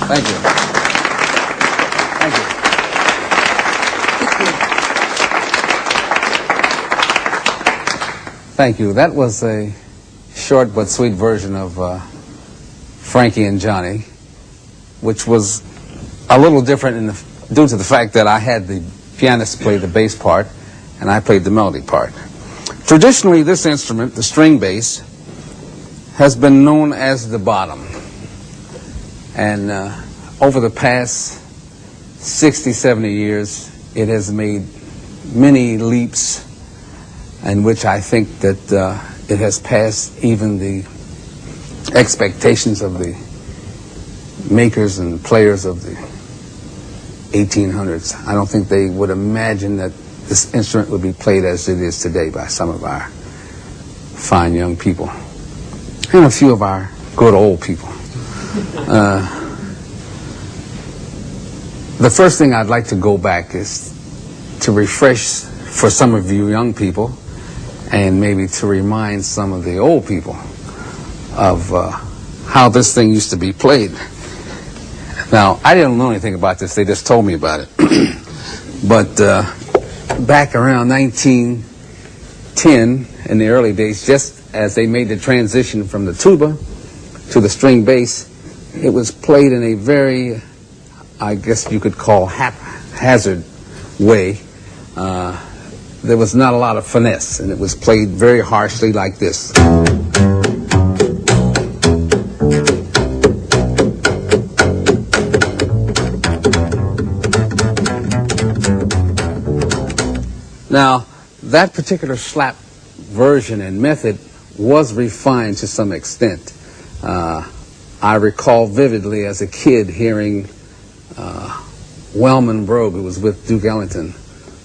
Thank you. Thank you. Thank you. That was a short but sweet version of Frankie and Johnny, which was a little different due to the fact that I had the pianist play the bass part and I played the melody part. Traditionally, this instrument, the string bass, has been known as the bottom. And over the past 60, 70 years, it has made many leaps in which I think that it has passed even the expectations of the makers and players of the 1800s. I don't think they would imagine that this instrument would be played as it is today by some of our fine young people and a few of our good old people. The first thing I'd like to go back is to refresh for some of you young people and maybe to remind some of the old people of how this thing used to be played. Now, I didn't know anything about this. They just told me about it. But back around 1910, in the early days, just as they made the transition from the tuba to the string bass, it was played in a very, I guess you could call, haphazard way. There was not a lot of finesse, and it was played very harshly like this. Now, that particular slap version and method was refined to some extent. I recall vividly as a kid hearing Wellman Brogue, who was with Duke Ellington,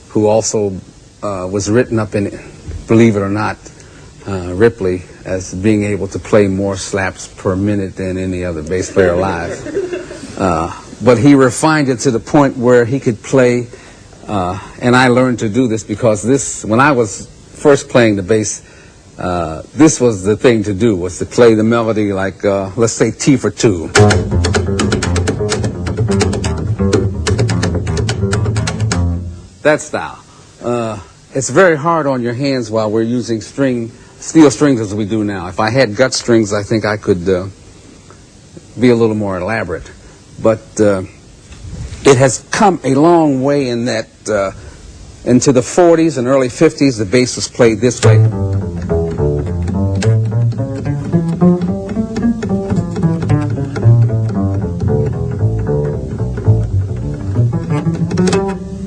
who also was written up in, believe it or not, Ripley, as being able to play more slaps per minute than any other bass player alive. But he refined it to the point where he could play, and I learned to do this because this, when I was first playing the bass, this was the thing to do, was to play the melody like, let's say, T for 2. That style. It's very hard on your hands while we're using steel strings as we do now. If I had gut strings, I think I could be a little more elaborate. But it has come a long way in that into the 40s and early 50s, the bass was played this way.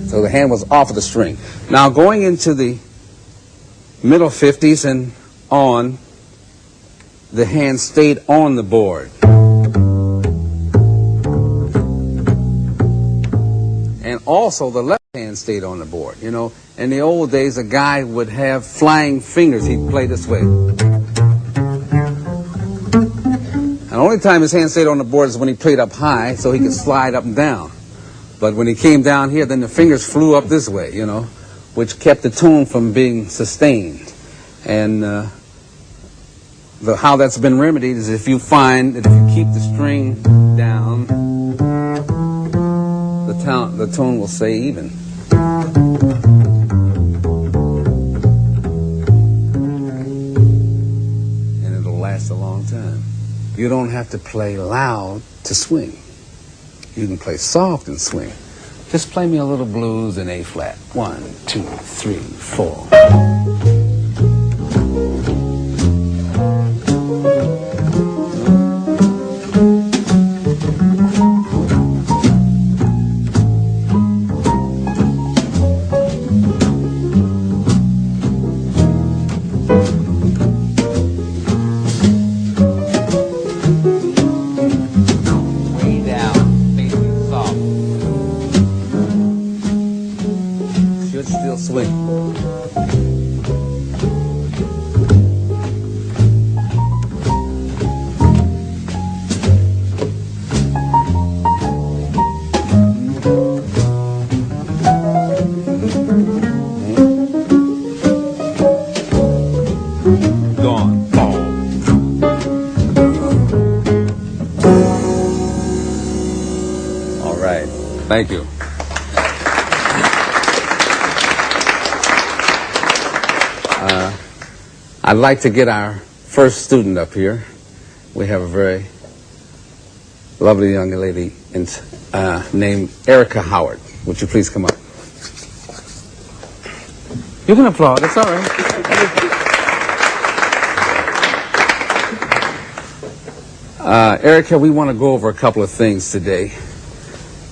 So the hand was off of the string. Now going into the middle 50s and on, the hand stayed on the board. And also the left hand stayed on the board. You know, in the old days, a guy would have flying fingers. He'd play this way. And the only time his hand stayed on the board is when he played up high, so he could slide up and down. But when he came down here, then the fingers flew up this way, you know, which kept the tone from being sustained. And how that's been remedied is if you find that if you keep the string down, the tone will stay even. And it'll last a long time. You don't have to play loud to swing. You can play soft and swing. Just play me a little blues in A flat. 1, 2, 3, 4. Thank you. I'd like to get our first student up here. We have a very lovely young lady named Erica Howard. Would you please come up? You can applaud. It's all right. Erica, we want to go over a couple of things today.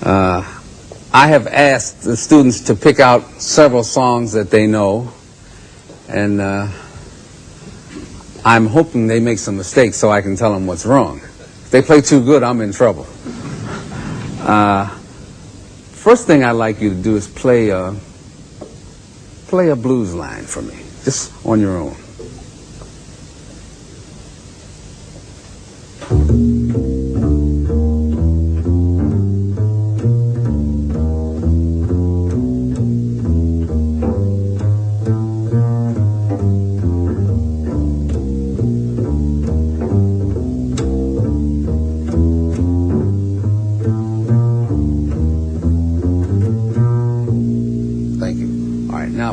I have asked the students to pick out several songs that they know, and I'm hoping they make some mistakes so I can tell them what's wrong. If they play too good, I'm in trouble. First thing I'd like you to do is play a blues line for me, just on your own.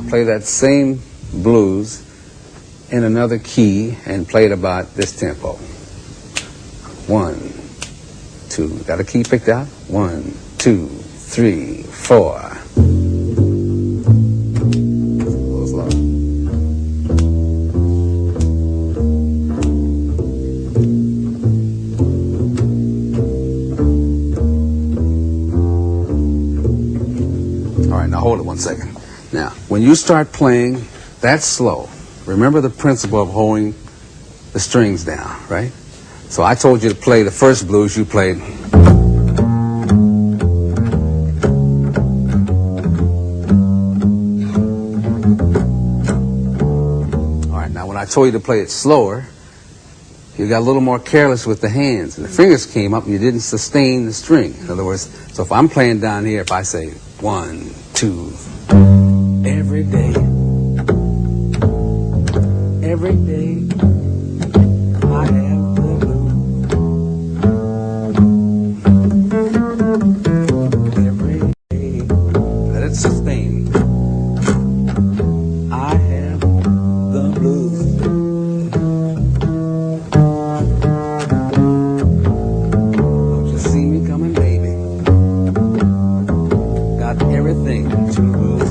Play that same blues in another key and play it about this tempo. 1, 2. Got a key picked out? 1, 2, 3, 4. A little slow. All right, now hold it 1 second. Now, when you start playing that slow, remember the principle of holding the strings down, right? So I told you to play the first blues you played. All right, now when I told you to play it slower, you got a little more careless with the hands, and the fingers came up and you didn't sustain the string. In other words, so if I'm playing down here, if I say 1, 2, every day, I have the blues. Every day, let it sustain. I have the blues. Don't you see me coming, baby? Got everything to lose.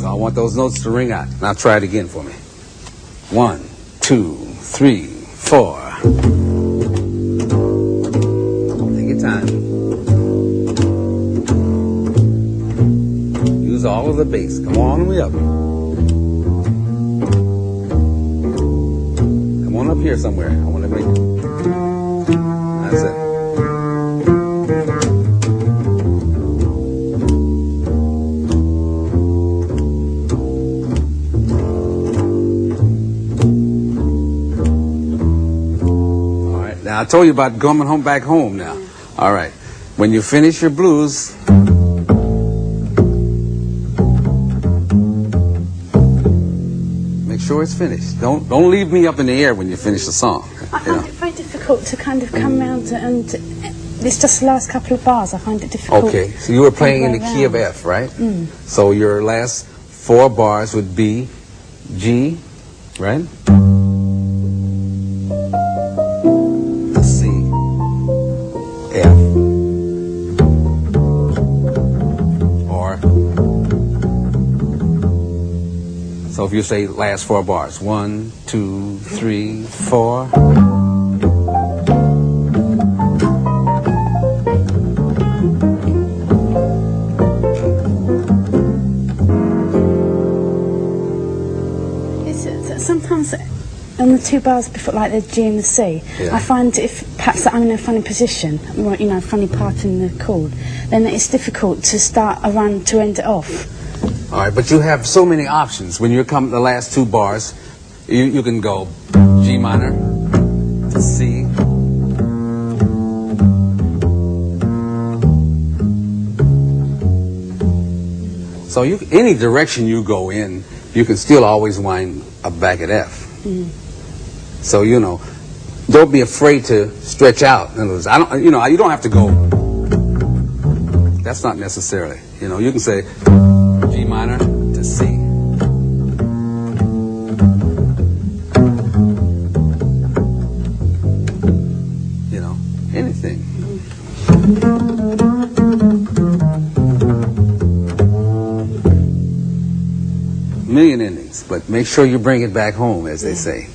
I want those notes to ring out. Now try it again for me. 1, 2, 3, 4. Take your time. Use all of the bass. Come on the way up. Come on up here somewhere. I want to make it. That's it. Now, I told you about coming home back home now. All right. When you finish your blues, make sure it's finished. Don't leave me up in the air when you finish the song. I find it very difficult to kind of come round and it's just the last couple of bars. I find it difficult. Okay. So you were playing in the key of F, right? Mm. So your last 4 bars would be G, right? F, or, so if you say last 4 bars, 1, 2, 3, 4. Sometimes on the 2 bars before, like the G and the C, yeah. I find if perhaps I'm in a funny position, you know, funny part in the chord, then it's difficult to start a run to end it off. All right, but you have so many options. When you come to the last 2 bars, you can go G minor to C. So any direction you go in, you can still always wind up back at F. Mm. So, you know, don't be afraid to stretch out. In other words, you don't have to go. That's not necessarily. You can say G minor to C. Anything. Million endings, but make sure you bring it back home, as they say,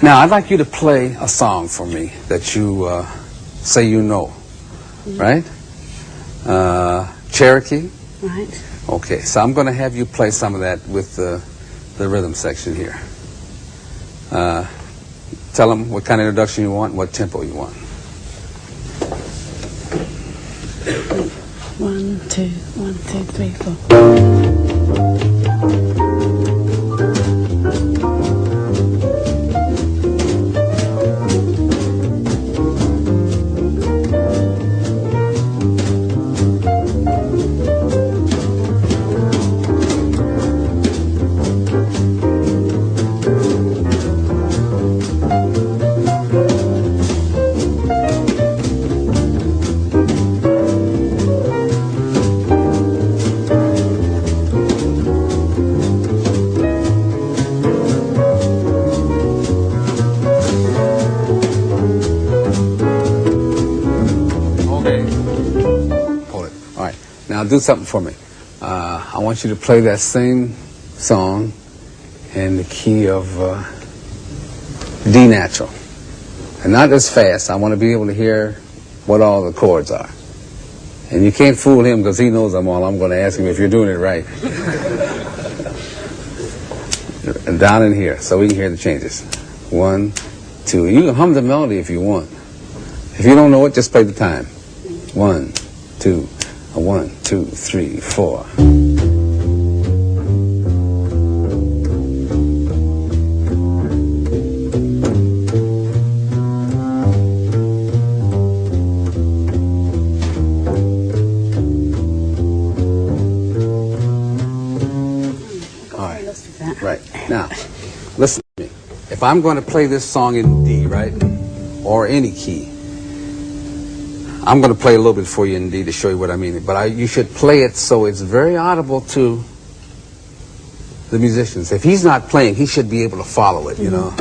Now, I'd like you to play a song for me that you say you know, right? Cherokee? Right. Okay, so I'm going to have you play some of that with the rhythm section here. Tell them what kind of introduction you want and what tempo you want. 1, 2, 1, 2, 3, 4. Now do something for me. I want you to play that same song in the key of D natural. And not as fast. I want to be able to hear what all the chords are. And you can't fool him because he knows them all. I'm going to ask him if you're doing it right. And down in here so we can hear the changes. 1, 2. You can hum the melody if you want. If you don't know it, just play the time. 1, 2. 1, 2, 3, 4. Right. Now, listen to me. If I'm going to play this song in D, right, or any key, I'm going to play a little bit for you in D to show you what I mean. But you should play it so it's very audible to the musicians. If he's not playing, he should be able to follow it, you know.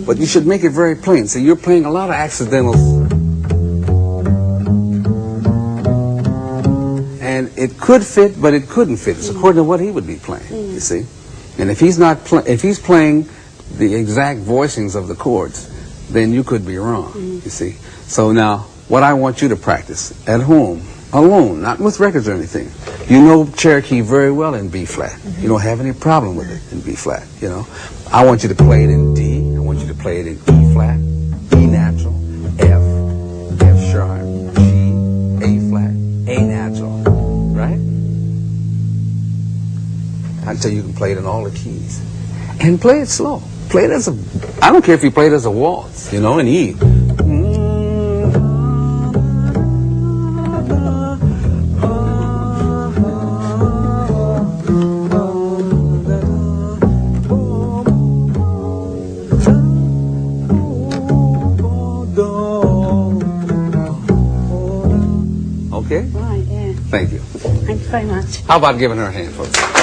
But you should make it very plain. So you're playing a lot of accidentals. And it could fit, but it couldn't fit. It's according to what he would be playing, you see. And if he's not if he's playing the exact voicings of the chords, then you could be wrong, you see. So now, what I want you to practice at home, alone, not with records or anything. You know Cherokee very well in B flat. You don't have any problem with it in B flat, you know. I want you to play it in D. I want you to play it in E flat, E natural, F, F sharp, G, A flat, A natural, right? Until you can play it in all the keys. And play it slow. Play it as I don't care if you play it as a waltz, you know, in E. Okay? Right, yeah. Thank you. Thank you very much. How about giving her a hand, folks?